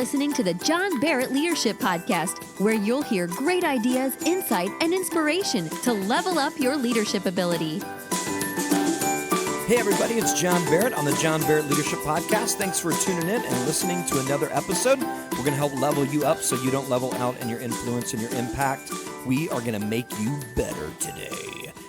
listening to the John Barrett Leadership Podcast, where you'll hear great ideas, insight, and inspiration to level up your leadership ability. Hey everybody, it's John Barrett on the John Barrett Leadership Podcast. Thanks for tuning in and listening to another episode. We're going to help level you up so you don't level out in your influence and your impact. We are going to make you better today.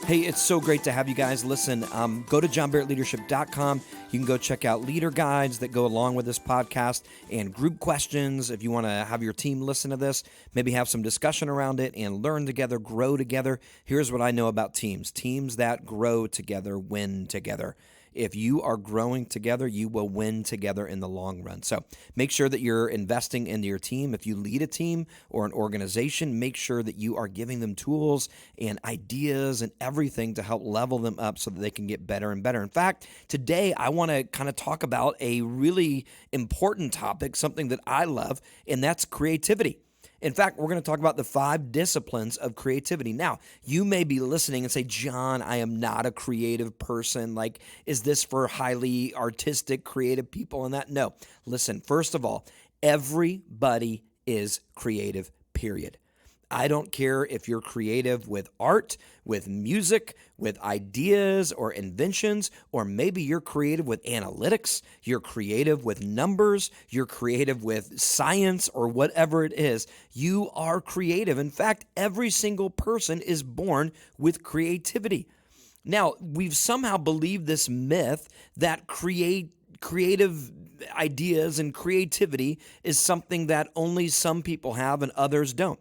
Hey, it's so great to have you guys. Listen, go to johnbarrettleadership.com. You can go check out leader guides that go along with this podcast and group questions if you want to have your team listen to this, maybe have some discussion around it and learn together, grow together. Here's what I know about teams. Teams that grow together win together. If you are growing together, you will win together in the long run. So make sure that you're investing into your team. If you lead a team or an organization, make sure that you are giving them tools and ideas and everything to help level them up so that they can get better and better. In fact, today I want to kind of talk about a really important topic, something that I love, and that's creativity. In fact, we're going to talk about the 5 disciplines of creativity. Now, you may be listening and say, John, I am not a creative person. Like, is this for highly artistic, creative people and that? No. Listen, first of all, everybody is creative, period. I don't care if you're creative with art, with music, with ideas or inventions, or maybe you're creative with analytics, you're creative with numbers, you're creative with science or whatever it is. You are creative. In fact, every single person is born with creativity. Now, we've somehow believed this myth that creative ideas and creativity is something that only some people have and others don't.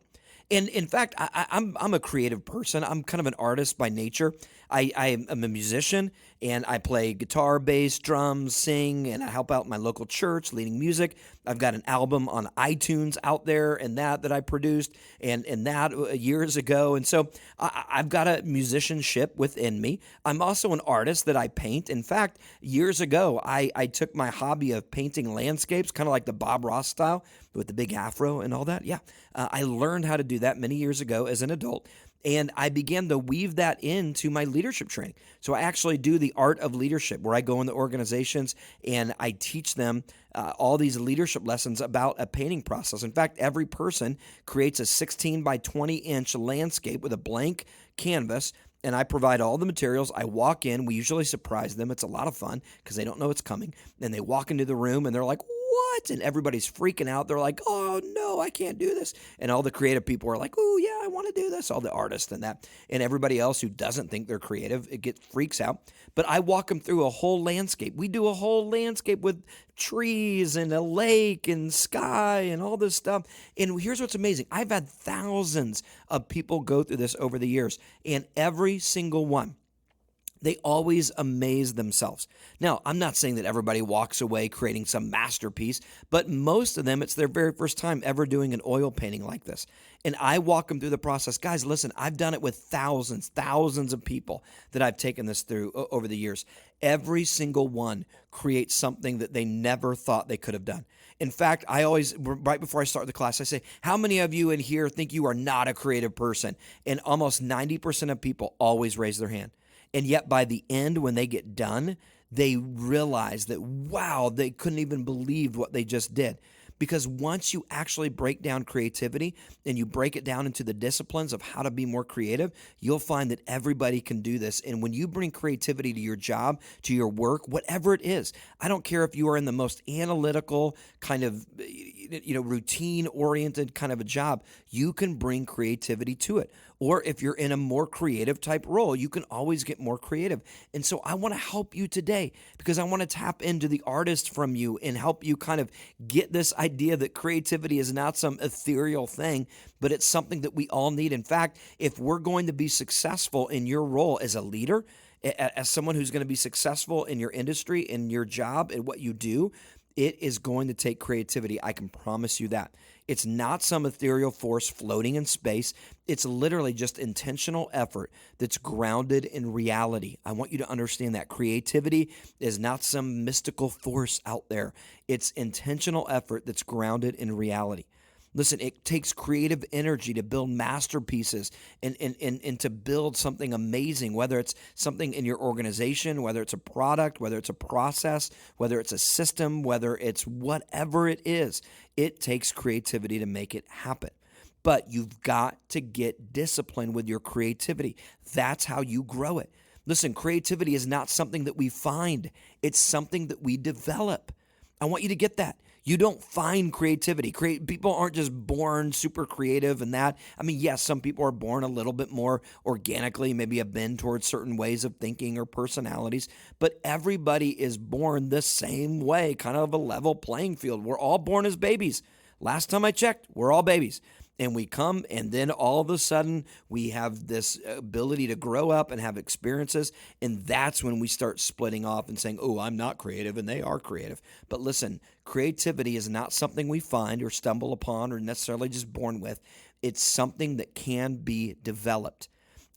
And in fact, I'm a creative person. I'm kind of an artist by nature. I am a musician, and I play guitar, bass, drums, sing, and I help out my local church leading music. I've got an album on iTunes out there and that I produced and that years ago. And so I've got a musicianship within me. I'm also an artist that I paint. In fact, years ago, I took my hobby of painting landscapes, kind of like the Bob Ross style with the big afro and all that. Yeah, I learned how to do that many years ago as an adult. And I began to weave that into my leadership training. So I actually do the art of leadership where I go into organizations and I teach them all these leadership lessons about a painting process. In fact, every person creates a 16 by 20 inch landscape with a blank canvas. And I provide all the materials. I walk in. We usually surprise them. It's a lot of fun because they don't know it's coming. And they walk into the room and they're like, what? And everybody's freaking out. They're like, oh, no, I can't do this. And all the creative people are like, oh, yeah, I want to do this. All the artists and that. And everybody else who doesn't think they're creative, freaks out. But I walk them through a whole landscape. We do a whole landscape with trees and a lake and sky and all this stuff. And here's what's amazing. I've had thousands of people go through this over the years. And every single one, they always amaze themselves. Now, I'm not saying that everybody walks away creating some masterpiece, but most of them, it's their very first time ever doing an oil painting like this. And I walk them through the process. Guys, listen, I've done it with thousands of people that I've taken this through over the years. Every single one creates something that they never thought they could have done. In fact, I always, right before I start the class, I say, how many of you in here think you are not a creative person? And almost 90% of people always raise their hand. And yet by the end, when they get done, they realize that, wow, they couldn't even believe what they just did. Because once you actually break down creativity and you break it down into the disciplines of how to be more creative, you'll find that everybody can do this. And when you bring creativity to your job, to your work, whatever it is, I don't care if you are in the most analytical kind of, routine-oriented kind of a job, you can bring creativity to it. Or if you're in a more creative type role, you can always get more creative. And so I want to help you today because I want to tap into the artist from you and help you kind of get this idea that creativity is not some ethereal thing, but it's something that we all need. In fact, if we're going to be successful in your role as a leader, as someone who's going to be successful in your industry, in your job, in what you do, it is going to take creativity. I can promise you that. It's not some ethereal force floating in space. It's literally just intentional effort that's grounded in reality. I want you to understand that creativity is not some mystical force out there. It's intentional effort that's grounded in reality. Listen, it takes creative energy to build masterpieces and to build something amazing, whether it's something in your organization, whether it's a product, whether it's a process, whether it's a system, whether it's whatever it is. It takes creativity to make it happen. But you've got to get disciplined with your creativity. That's how you grow it. Listen, creativity is not something that we find. It's something that we develop. I want you to get that. You don't find creativity. People aren't just born super creative and that. I mean, yes, some people are born a little bit more organically, maybe a bend towards certain ways of thinking or personalities, but everybody is born the same way, kind of a level playing field. We're all born as babies. Last time I checked, we're all babies. And we come, and then all of a sudden, we have this ability to grow up and have experiences, and that's when we start splitting off and saying, oh, I'm not creative, and they are creative. But listen, creativity is not something we find or stumble upon or necessarily just born with. It's something that can be developed.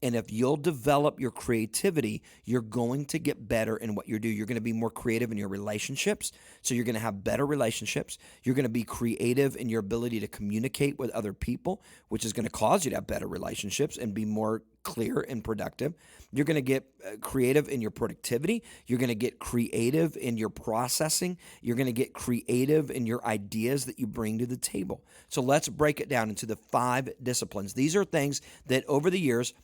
And if you'll develop your creativity, you're going to get better in what you do. You're going to be more creative in your relationships. So you're going to have better relationships. You're going to be creative in your ability to communicate with other people, which is going to cause you to have better relationships and be more clear and productive. You're going to get creative in your productivity. You're going to get creative in your processing. You're going to get creative in your ideas that you bring to the table. So let's break it down into the 5 disciplines. These are things that over the years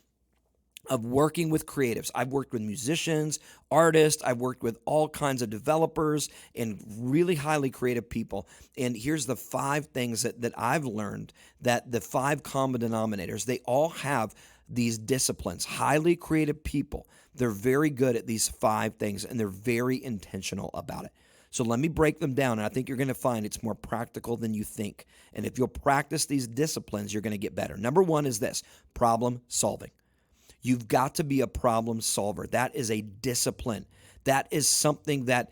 of working with creatives. I've worked with musicians, artists. I've worked with all kinds of developers and really highly creative people. And here's the 5 things that I've learned, that the 5 common denominators, they all have these disciplines. Highly creative people, they're very good at these 5 things, and they're very intentional about it. So let me break them down, and I think you're going to find it's more practical than you think. And if you'll practice these disciplines, you're going to get better. Number 1 is this: problem solving. You've got to be a problem solver. That is a discipline. That is something that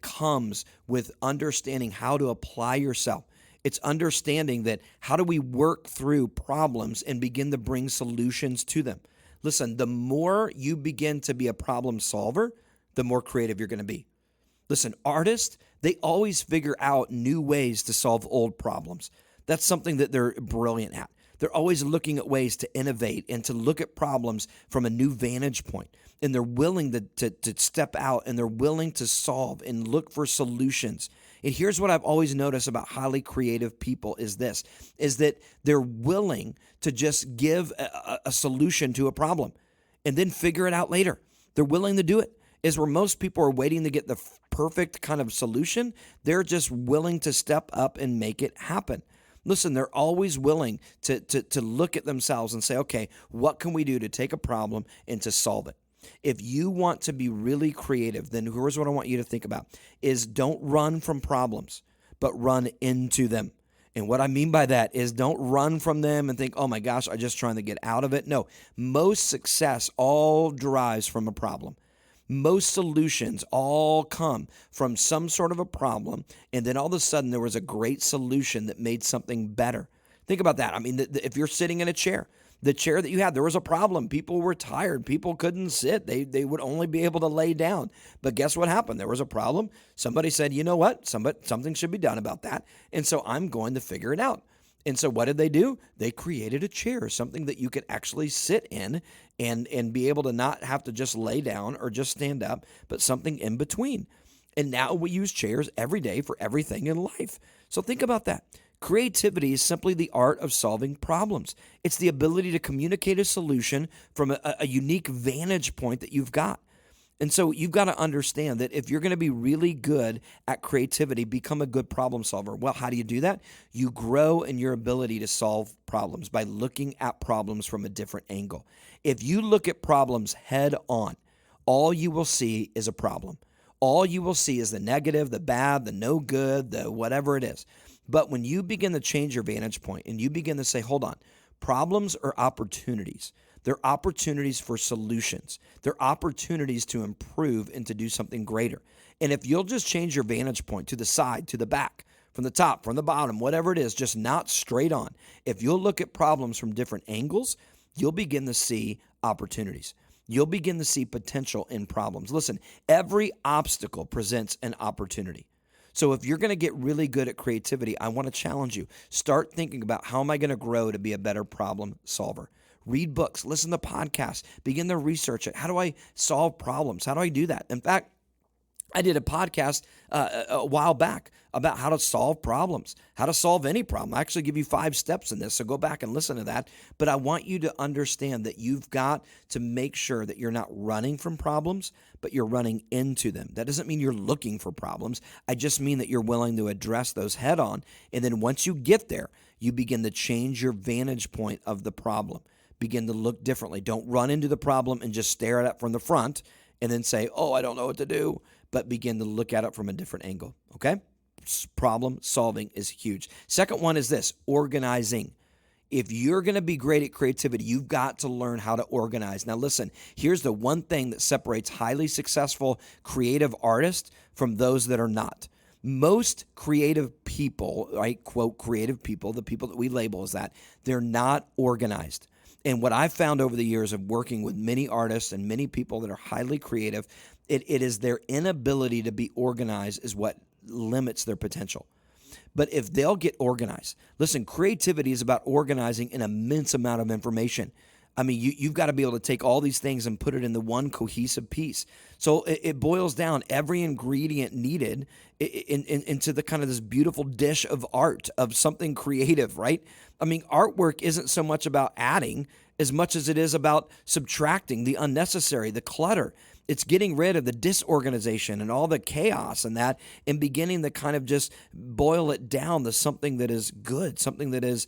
comes with understanding how to apply yourself. It's understanding that how do we work through problems and begin to bring solutions to them. Listen, the more you begin to be a problem solver, the more creative you're going to be. Listen, artists, they always figure out new ways to solve old problems. That's something that they're brilliant at. They're always looking at ways to innovate and to look at problems from a new vantage point. And they're willing to step out, and they're willing to solve and look for solutions. And here's what I've always noticed about highly creative people is that they're willing to just give a solution to a problem and then figure it out later. They're willing to do it. Is where most people are waiting to get the perfect kind of solution. They're just willing to step up and make it happen. Listen, they're always willing to look at themselves and say, okay, what can we do to take a problem and to solve it? If you want to be really creative, then here's what I want you to think about, is don't run from problems, but run into them. And what I mean by that is don't run from them and think, oh my gosh, I'm just trying to get out of it. No, most success all derives from a problem. Most solutions all come from some sort of a problem, and then all of a sudden there was a great solution that made something better. Think about that. I mean, if you're sitting in a chair, the chair that you had, there was a problem. People were tired. People couldn't sit. They would only be able to lay down. But guess what happened? There was a problem. Somebody said, you know what? Something should be done about that. And so I'm going to figure it out. And so what did they do? They created a chair, something that you could actually sit in and be able to not have to just lay down or just stand up, but something in between. And now we use chairs every day for everything in life. So think about that. Creativity is simply the art of solving problems. It's the ability to communicate a solution from a unique vantage point that you've got. And so you've got to understand that if you're going to be really good at creativity, become a good problem solver. Well, how do you do that? You grow in your ability to solve problems by looking at problems from a different angle. If you look at problems head on, all you will see is a problem. All you will see is the negative, the bad, the no good, the whatever it is. But when you begin to change your vantage point and you begin to say, hold on, problems are opportunities. They're opportunities for solutions. They're opportunities to improve and to do something greater. And if you'll just change your vantage point to the side, to the back, from the top, from the bottom, whatever it is, just not straight on. If you'll look at problems from different angles, you'll begin to see opportunities. You'll begin to see potential in problems. Listen, every obstacle presents an opportunity. So if you're going to get really good at creativity, I want to challenge you. Start thinking about, how am I going to grow to be a better problem solver? Read books, listen to podcasts, begin to research it. How do I solve problems? How do I do that? In fact, I did a podcast a while back about how to solve problems, how to solve any problem. I actually give you 5 steps in this, so go back and listen to that. But I want you to understand that you've got to make sure that you're not running from problems, but you're running into them. That doesn't mean you're looking for problems. I just mean that you're willing to address those head on. And then once you get there, you begin to change your vantage point of the problem. Begin to look differently. Don't run into the problem and just stare at it from the front and then say, oh, I don't know what to do, but begin to look at it from a different angle, okay? Problem solving is huge. Second one is this, organizing. If you're going to be great at creativity, you've got to learn how to organize. Now listen, here's the one thing that separates highly successful creative artists from those that are not. Most creative people, right, quote, creative people, the people that we label as that, they're not organized. And what I've found over the years of working with many artists and many people that are highly creative, it is their inability to be organized is what limits their potential. But if they'll get organized, listen, creativity is about organizing an immense amount of information. I mean, you've got to be able to take all these things and put it into one cohesive piece. So it boils down every ingredient needed into the kind of this beautiful dish of art, of something creative, right? I mean, artwork isn't so much about adding as much as it is about subtracting the unnecessary, the clutter. It's getting rid of the disorganization and all the chaos and that, and beginning to kind of just boil it down to something that is good, something that is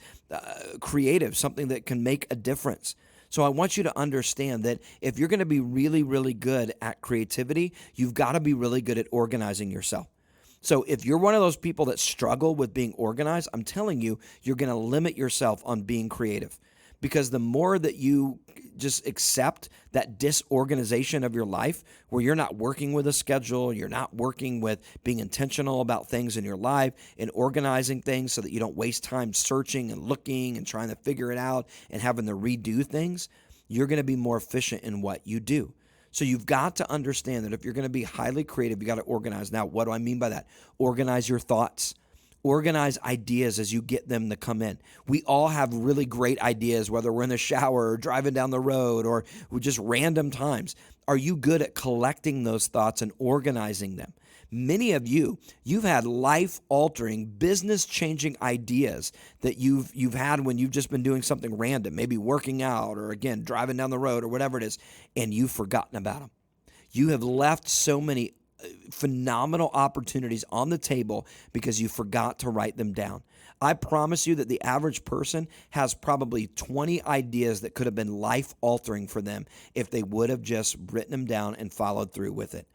creative, something that can make a difference. So I want you to understand that if you're going to be really, really good at creativity, you've got to be really good at organizing yourself. So if you're one of those people that struggle with being organized, I'm telling you, you're going to limit yourself on being creative. Because the more that you just accept that disorganization of your life, where you're not working with a schedule, you're not working with being intentional about things in your life and organizing things so that you don't waste time searching and looking and trying to figure it out and having to redo things, you're going to be more efficient in what you do. So you've got to understand that if you're going to be highly creative, you got to organize. Now, what do I mean by that? Organize your thoughts. Organize ideas as you get them to come in. We all have really great ideas, whether we're in the shower or driving down the road or just random times. Are you good at collecting those thoughts and organizing them? Many of you've had life-altering, business-changing ideas that you've had when you've just been doing something random, maybe working out or, again, driving down the road or whatever it is, and you've forgotten about them. You have left so many phenomenal opportunities on the table because you forgot to write them down. I promise you that the average person has probably 20 ideas that could have been life-altering for them if they would have just written them down and followed through with it.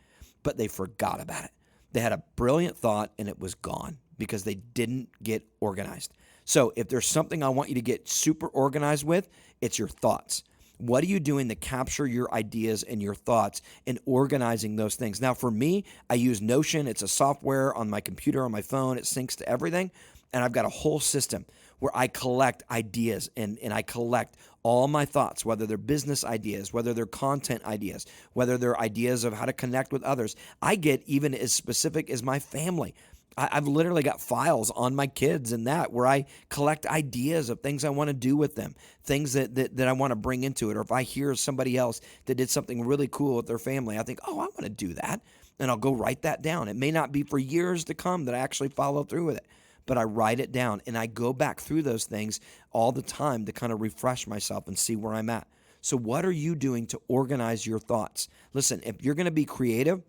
But they forgot about it. They had a brilliant thought and it was gone because they didn't get organized. So if there's something I want you to get super organized with, it's your thoughts. What are you doing to capture your ideas and your thoughts and organizing those things? Now, for me, I use Notion. It's a software on my computer, on my phone. It syncs to everything. And I've got a whole system where I collect ideas and I collect all my thoughts, whether they're business ideas, whether they're content ideas, whether they're ideas of how to connect with others. I get even as specific as my family. I've literally got files on my kids and that where I collect ideas of things I want to do with them, things that I want to bring into it. Or if I hear somebody else that did something really cool with their family, I think, oh, I want to do that. And I'll go write that down. It may not be for years to come that I actually follow through with it, but I write it down and I go back through those things all the time to kind of refresh myself and see where I'm at. So what are you doing to organize your thoughts? Listen, if you're going to be creative,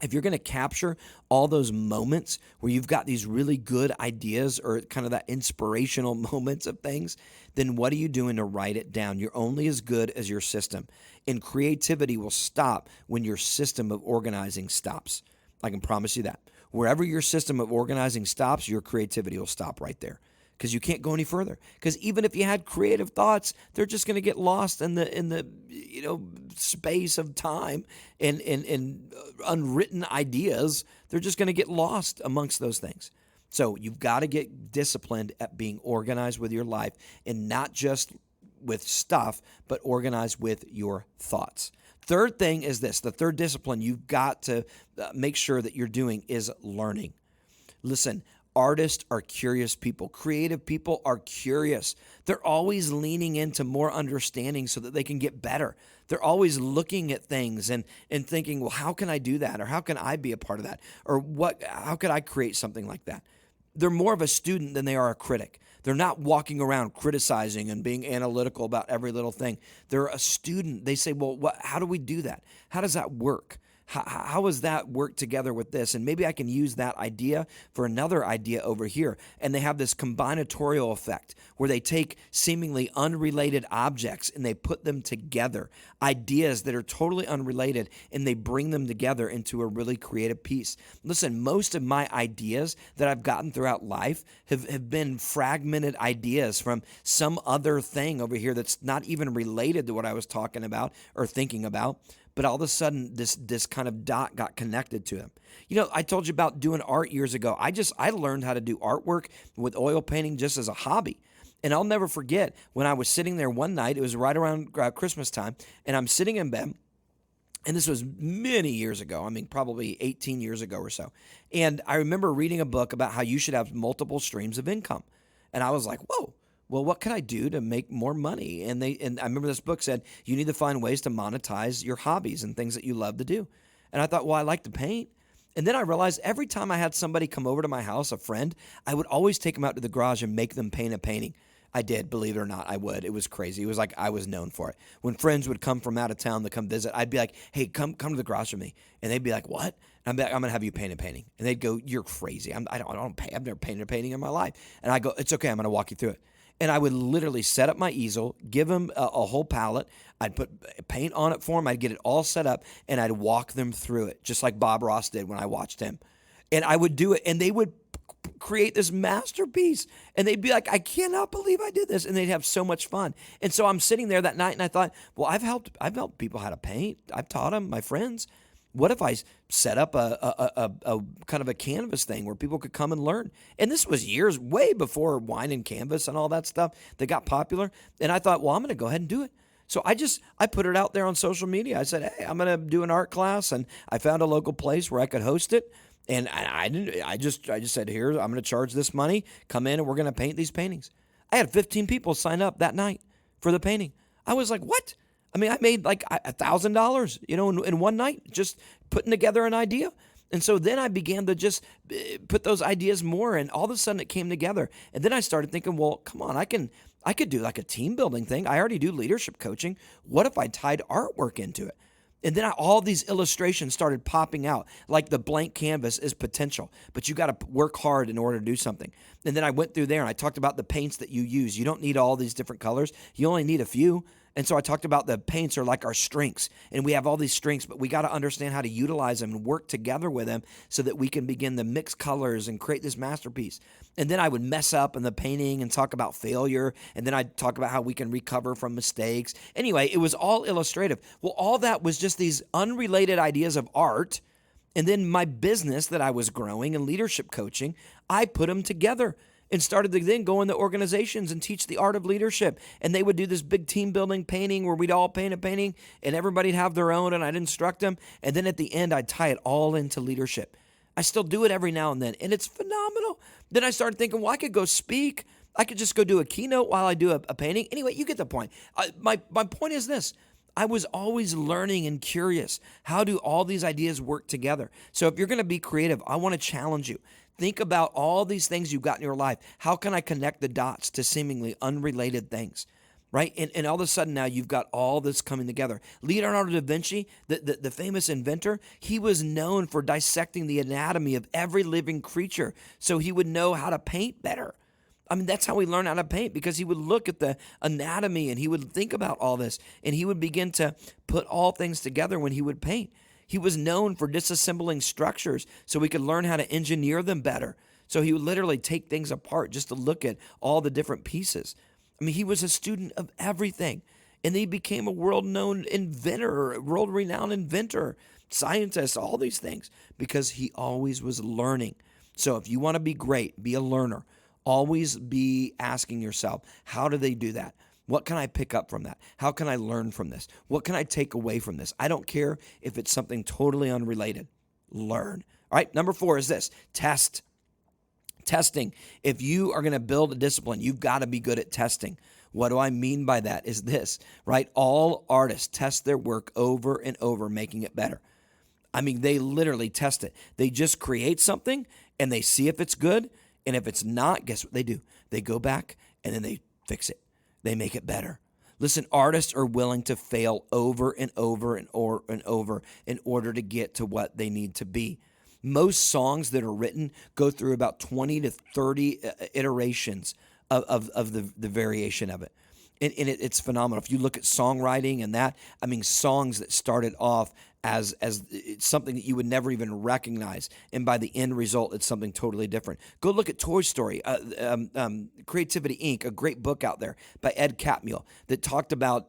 if you're going to capture all those moments where you've got these really good ideas or kind of that inspirational moments of things, then what are you doing to write it down? You're only as good as your system. And creativity will stop when your system of organizing stops. I can promise you that. Wherever your system of organizing stops, your creativity will stop right there. Because you can't go any further. Because even if you had creative thoughts, they're just going to get lost in the space of time and unwritten ideas. They're just going to get lost amongst those things. So you've got to get disciplined at being organized with your life, and not just with stuff, but organized with your thoughts. Third thing is this. The third discipline you've got to make sure that you're doing is learning. Listen, artists are curious people. Creative people are curious. They're always leaning into more understanding so that they can get better. They're always looking at things and thinking, well, how can I do that? Or how can I be a part of that? Or how could I create something like that? They're more of a student than they are a critic. They're not walking around criticizing and being analytical about every little thing. They're a student. They say, well, how do we do that? How does that work? How does that work together with this? And maybe I can use that idea for another idea over here. And they have this combinatorial effect where they take seemingly unrelated objects and they put them together, ideas that are totally unrelated, and they bring them together into a really creative piece. Listen, most of my ideas that I've gotten throughout life have been fragmented ideas from some other thing over here that's not even related to what I was talking about or thinking about. But all of a sudden, this kind of dot got connected to him. You know, I told you about doing art years ago. I learned how to do artwork with oil painting just as a hobby. And I'll never forget when I was sitting there one night, it was right around Christmas time, and I'm sitting in bed, and this was many years ago. I mean, probably 18 years ago or so. And I remember reading a book about how you should have multiple streams of income. And I was like, whoa. Well, what can I do to make more money? And I remember this book said, you need to find ways to monetize your hobbies and things that you love to do. And I thought, well, I like to paint. And then I realized every time I had somebody come over to my house, a friend, I would always take them out to the garage and make them paint a painting. I did, believe it or not, I would. It was crazy. It was like I was known for it. When friends would come from out of town to come visit, I'd be like, hey, come to the garage with me. And they'd be like, what? And I'd be like, I'm going to have you paint a painting. And they'd go, you're crazy. I don't paint. I've never painted a painting in my life. And I go, it's okay. I'm going to walk you through it. And I would literally set up my easel, give them a whole palette. I'd put paint on it for them. I'd get it all set up, and I'd walk them through it, just like Bob Ross did when I watched him. And I would do it, and they would create this masterpiece. And they'd be like, I cannot believe I did this. And they'd have so much fun. And so I'm sitting there that night, and I thought, well, I've helped people how to paint. I've taught them, my friends. What if I set up a kind of a canvas thing where people could come and learn? And this was years, way before wine and canvas and all that stuff that got popular. And I thought, well, I'm going to go ahead and do it. So I put it out there on social media. I said, hey, I'm going to do an art class. And I found a local place where I could host it. And I just said, here, I'm going to charge this money. Come in and we're going to paint these paintings. I had 15 people sign up that night for the painting. I was like, what? I mean, I made like $1,000, in one night, just putting together an idea. And so then I began to just put those ideas more, and all of a sudden it came together. And then I started thinking, well, come on, I could do like a team building thing. I already do leadership coaching. What if I tied artwork into it? And then all these illustrations started popping out, like the blank canvas is potential, but you got to work hard in order to do something. And then I went through there and I talked about the paints that you use. You don't need all these different colors. You only need a few. And so I talked about the paints are like our strengths, and we have all these strengths, but we got to understand how to utilize them and work together with them so that we can begin to mix colors and create this masterpiece. And then I would mess up in the painting and talk about failure, and then I'd talk about how we can recover from mistakes. Anyway, it was all illustrative. Well, all that was just these unrelated ideas of art, and then my business that I was growing and leadership coaching, I put them together and started to then go into organizations and teach the art of leadership. And they would do this big team building painting where we'd all paint a painting and everybody'd have their own, and I'd instruct them. And then at the end, I'd tie it all into leadership. I still do it every now and then, and it's phenomenal. Then I started thinking, well, I could go speak. I could just go do a keynote while I do a painting. Anyway, you get the point. My point is this. I was always learning and curious. How do all these ideas work together? So if you're going to be creative, I want to challenge you. Think about all these things you've got in your life. How can I connect the dots to seemingly unrelated things, right? And all of a sudden now you've got all this coming together. Leonardo da Vinci, the famous inventor, he was known for dissecting the anatomy of every living creature so he would know how to paint better. I mean, that's how he learned how to paint, because he would look at the anatomy and he would think about all this, and he would begin to put all things together when he would paint. He was known for disassembling structures so we could learn how to engineer them better. So he would literally take things apart just to look at all the different pieces. I mean, he was a student of everything. And he became a world-known inventor, world-renowned inventor, scientist, all these things, because he always was learning. So if you want to be great, be a learner. Always be asking yourself, how do they do that? What can I pick up from that? How can I learn from this? What can I take away from this? I don't care if it's something totally unrelated. Learn. All right, number 4 is this. Test. Testing. If you are going to build a discipline, you've got to be good at testing. What do I mean by that is this, right? All artists test their work over and over, making it better. I mean, they literally test it. They just create something and they see if it's good. And if it's not, guess what they do? They go back and then they fix it. They make it better. Listen, artists are willing to fail over and over and over in order to get to what they need to be. Most songs that are written go through about 20 to 30 iterations of the variation of it. And it's phenomenal. If you look at songwriting and that, I mean, songs that started off as something that you would never even recognize, and by the end result, it's something totally different. Go look at Toy Story, Creativity Inc., a great book out there by Ed Catmull that talked about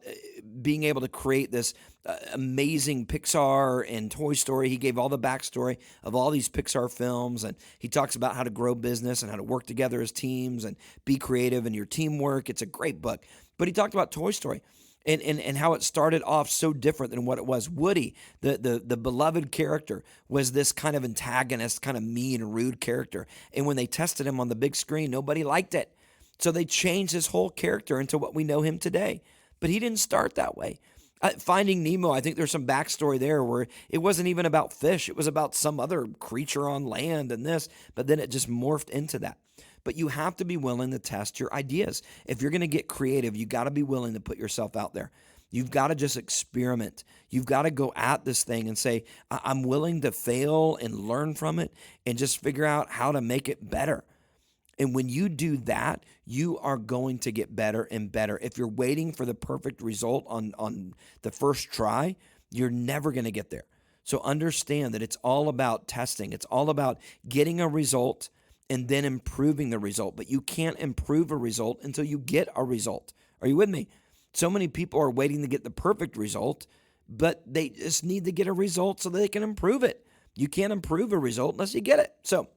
being able to create this amazing Pixar and Toy Story. He gave all the backstory of all these Pixar films, and he talks about how to grow business and how to work together as teams and be creative in your teamwork. It's a great book. But he talked about Toy Story and how it started off so different than what it was. Woody, the beloved character, was this kind of antagonist, kind of mean, rude character. And when they tested him on the big screen, nobody liked it. So they changed his whole character into what we know him today. But he didn't start that way. Finding Nemo, I think there's some backstory there where it wasn't even about fish. It was about some other creature on land and this, but then it just morphed into that. But you have to be willing to test your ideas. If you're going to get creative, you got to be willing to put yourself out there. You've got to just experiment. You've got to go at this thing and say, I'm willing to fail and learn from it and just figure out how to make it better. And when you do that, you are going to get better and better. If you're waiting for the perfect result on the first try, you're never going to get there. So understand that it's all about testing. It's all about getting a result and then improving the result. But you can't improve a result until you get a result. Are you with me? So many people are waiting to get the perfect result, but they just need to get a result so they can improve it. You can't improve a result unless you get it. So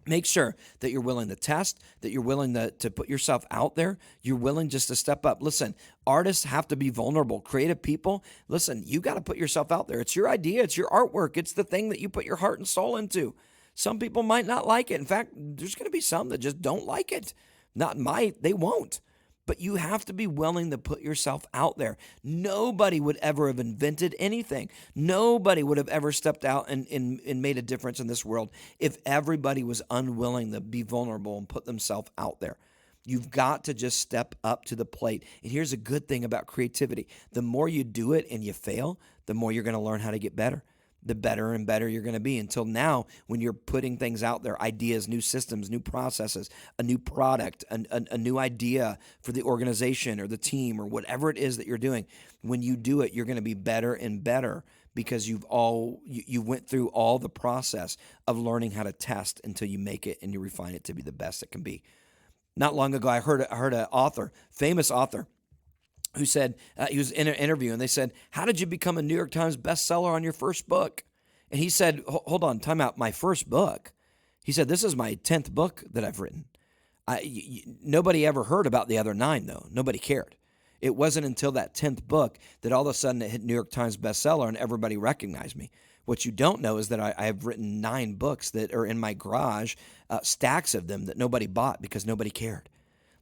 make sure that you're willing to test, that you're willing to put yourself out there. You're willing just to step up. Listen, artists have to be vulnerable. Creative people, listen, you got to put yourself out there. It's your idea. It's your artwork. It's the thing that you put your heart and soul into. Some people might not like it. In fact, there's going to be some that just don't like it. They won't. But you have to be willing to put yourself out there. Nobody would ever have invented anything. Nobody would have ever stepped out and made a difference in this world if everybody was unwilling to be vulnerable and put themselves out there. You've got to just step up to the plate. And here's a good thing about creativity. The more you do it and you fail, the more you're going to learn how to get better. The better and better you're going to be until now when you're putting things out there, ideas, new systems, new processes, a new product, a new idea for the organization or the team or whatever it is that you're doing. When you do it, you're going to be better and better because you went through all the process of learning how to test until you make it and you refine it to be the best it can be. Not long ago, I heard an author, famous author, who said, he was in an interview, and they said, how did you become a New York Times bestseller on your first book? And he said, hold on, time out, my first book? He said, this is my 10th book that I've written. Nobody ever heard about the other 9, though. Nobody cared. It wasn't until that 10th book that all of a sudden it hit New York Times bestseller and everybody recognized me. What you don't know is that I have written 9 books that are in my garage, stacks of them that nobody bought because nobody cared.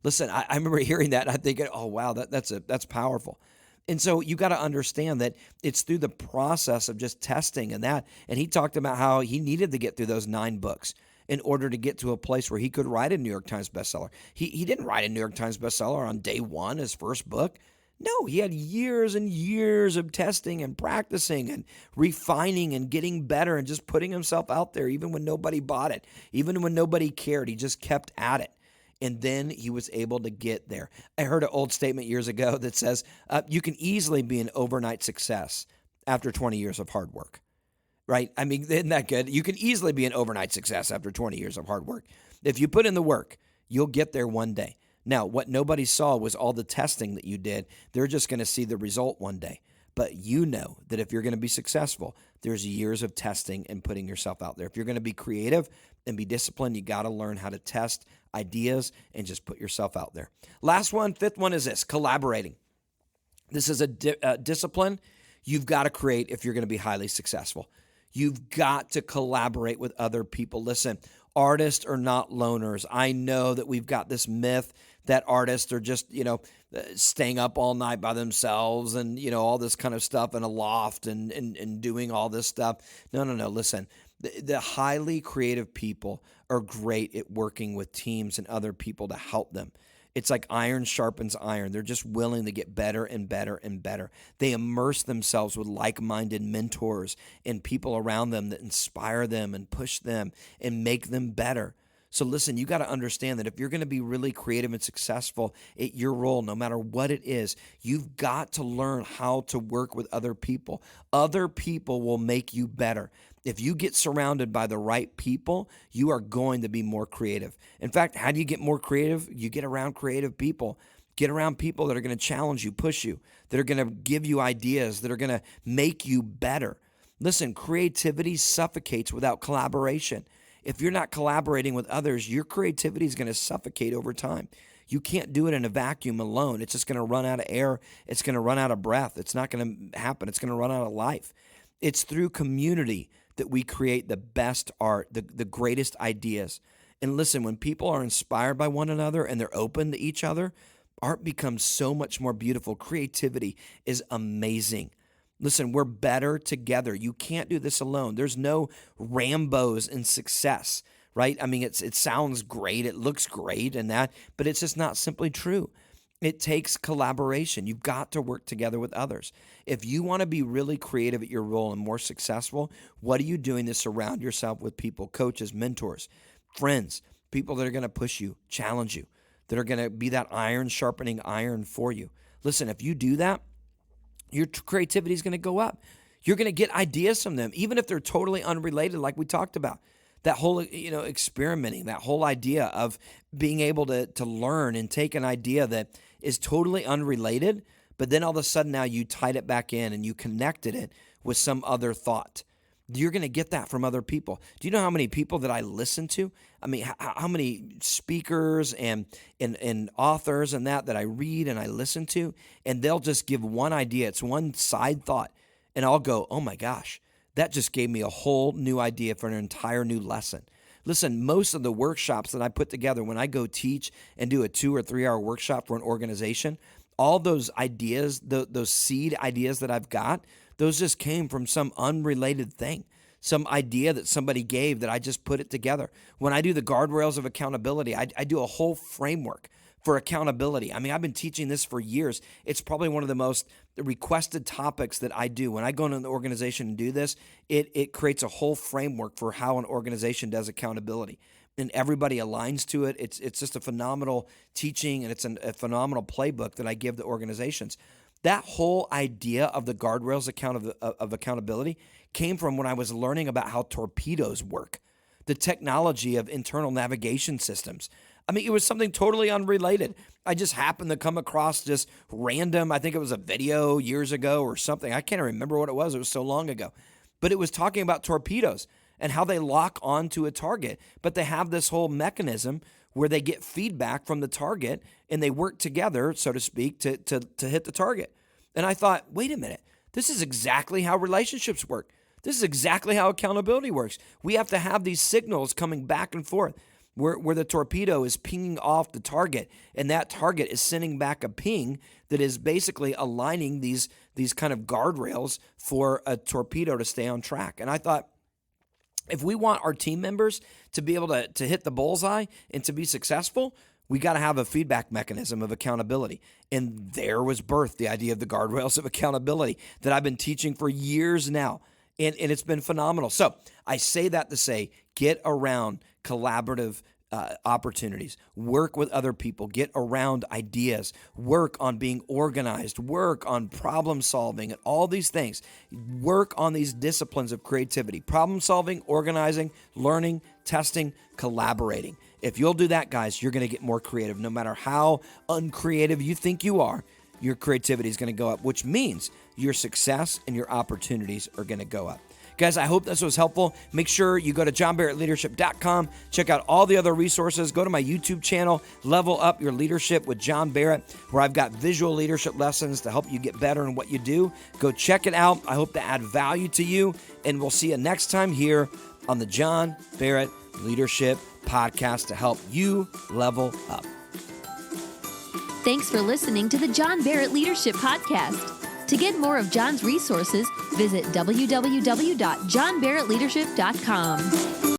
Listen, I remember hearing that and I think, oh, wow, that's powerful. And so you got to understand that it's through the process of just testing and that. And he talked about how he needed to get through those 9 books in order to get to a place where he could write a New York Times bestseller. He didn't write a New York Times bestseller on day 1, his first book. No, he had years and years of testing and practicing and refining and getting better and just putting himself out there even when nobody bought it, even when nobody cared. He just kept at it. And then he was able to get there. I heard an old statement years ago that says, you can easily be an overnight success after 20 years of hard work, right? I mean, isn't that good? You can easily be an overnight success after 20 years of hard work. If you put in the work, you'll get there one day. Now, what nobody saw was all the testing that you did. They're just going to see the result one day. But you know that if you're going to be successful, there's years of testing and putting yourself out there. If you're going to be creative and be disciplined, you got to learn how to test ideas and just put yourself out there. Last one, 5th one is this, collaborating. This is a discipline you've got to create if you're going to be highly successful. You've got to collaborate with other people. Listen, artists are not loners. I know that we've got this myth that artists are just, staying up all night by themselves and, all this kind of stuff in a loft and doing all this stuff. No. Listen, the highly creative people are great at working with teams and other people to help them. It's like iron sharpens iron. They're just willing to get better and better and better. They immerse themselves with like-minded mentors and people around them that inspire them and push them and make them better. So listen, you got to understand that if you're going to be really creative and successful at your role, no matter what it is, you've got to learn how to work with other people. Other people will make you better. If you get surrounded by the right people, you are going to be more creative. In fact, how do you get more creative? You get around creative people. Get around people that are going to challenge you, push you, that are going to give you ideas, that are going to make you better. Listen, creativity suffocates without collaboration. If you're not collaborating with others, your creativity is going to suffocate over time. You can't do it in a vacuum alone. It's just going to run out of air. It's going to run out of breath. It's not going to happen. It's going to run out of life. It's through community that we create the best art, the greatest ideas. And listen, when people are inspired by one another and they're open to each other, art becomes so much more beautiful. Creativity is amazing. Listen, we're better together. You can't do this alone. There's no Rambos in success, right? I mean, it sounds great. It looks great and that, but it's just not simply true. It takes collaboration. You've got to work together with others. If you want to be really creative at your role and more successful, what are you doing to surround yourself with people, coaches, mentors, friends, people that are going to push you, challenge you, that are going to be that iron sharpening iron for you? Listen, if you do that, your creativity is going to go up. You're going to get ideas from them, even if they're totally unrelated, like we talked about. That whole, experimenting, that whole idea of being able to learn and take an idea that is totally unrelated, but then all of a sudden now you tied it back in and you connected it with some other thought. You're going to get that from other people. Do you know how many people that I listen to? I mean, how many speakers and authors and that I read and I listen to, and they'll just give one idea. It's one side thought, and I'll go, oh my gosh, that just gave me a whole new idea for an entire new lesson. Listen, most of the workshops that I put together when I go teach and do a 2 or 3 hour workshop for an organization, all those ideas, those seed ideas that I've got, those just came from some unrelated thing, some idea that somebody gave that I just put it together. When I do the guardrails of accountability, I do a whole framework for accountability. I mean, I've been teaching this for years. It's probably one of the most requested topics that I do. When I go into an organization and do this, it creates a whole framework for how an organization does accountability. And everybody aligns to it. It's just a phenomenal teaching, and it's a phenomenal playbook that I give to organizations. That whole idea of the guardrails of accountability came from when I was learning about how torpedoes work, the technology of internal navigation systems. I mean, it was something totally unrelated. I just happened to come across just random, I think it was a video years ago or something. I can't remember what it was. It was so long ago. But it was talking about torpedoes and how they lock onto a target. But they have this whole mechanism where they get feedback from the target and they work together, so to speak, to hit the target. And I thought, wait a minute, this is exactly how relationships work. This is exactly how accountability works. We have to have these signals coming back and forth where the torpedo is pinging off the target, and that target is sending back a ping that is basically aligning these kind of guardrails for a torpedo to stay on track. And I thought, if we want our team members to be able to hit the bullseye and to be successful, we got to have a feedback mechanism of accountability. And there was birthed the idea of the guardrails of accountability that I've been teaching for years now. And it's been phenomenal. So I say that to say, get around collaborative opportunities, work with other people, get around ideas, work on being organized, work on problem solving, and all these things. Work on these disciplines of creativity, problem solving, organizing, learning, testing, collaborating. If you'll do that, guys, you're going to get more creative. No matter how uncreative you think you are, your creativity is going to go up, which means your success and your opportunities are going to go up. Guys, I hope this was helpful. Make sure you go to johnbarrettleadership.com. Check out all the other resources. Go to my YouTube channel, Level Up Your Leadership with John Barrett, where I've got visual leadership lessons to help you get better in what you do. Go check it out. I hope to add value to you, and we'll see you next time here on the John Barrett Leadership Podcast to help you level up. Thanks for listening to the John Barrett Leadership Podcast. To get more of John's resources, visit www.johnbarrettleadership.com.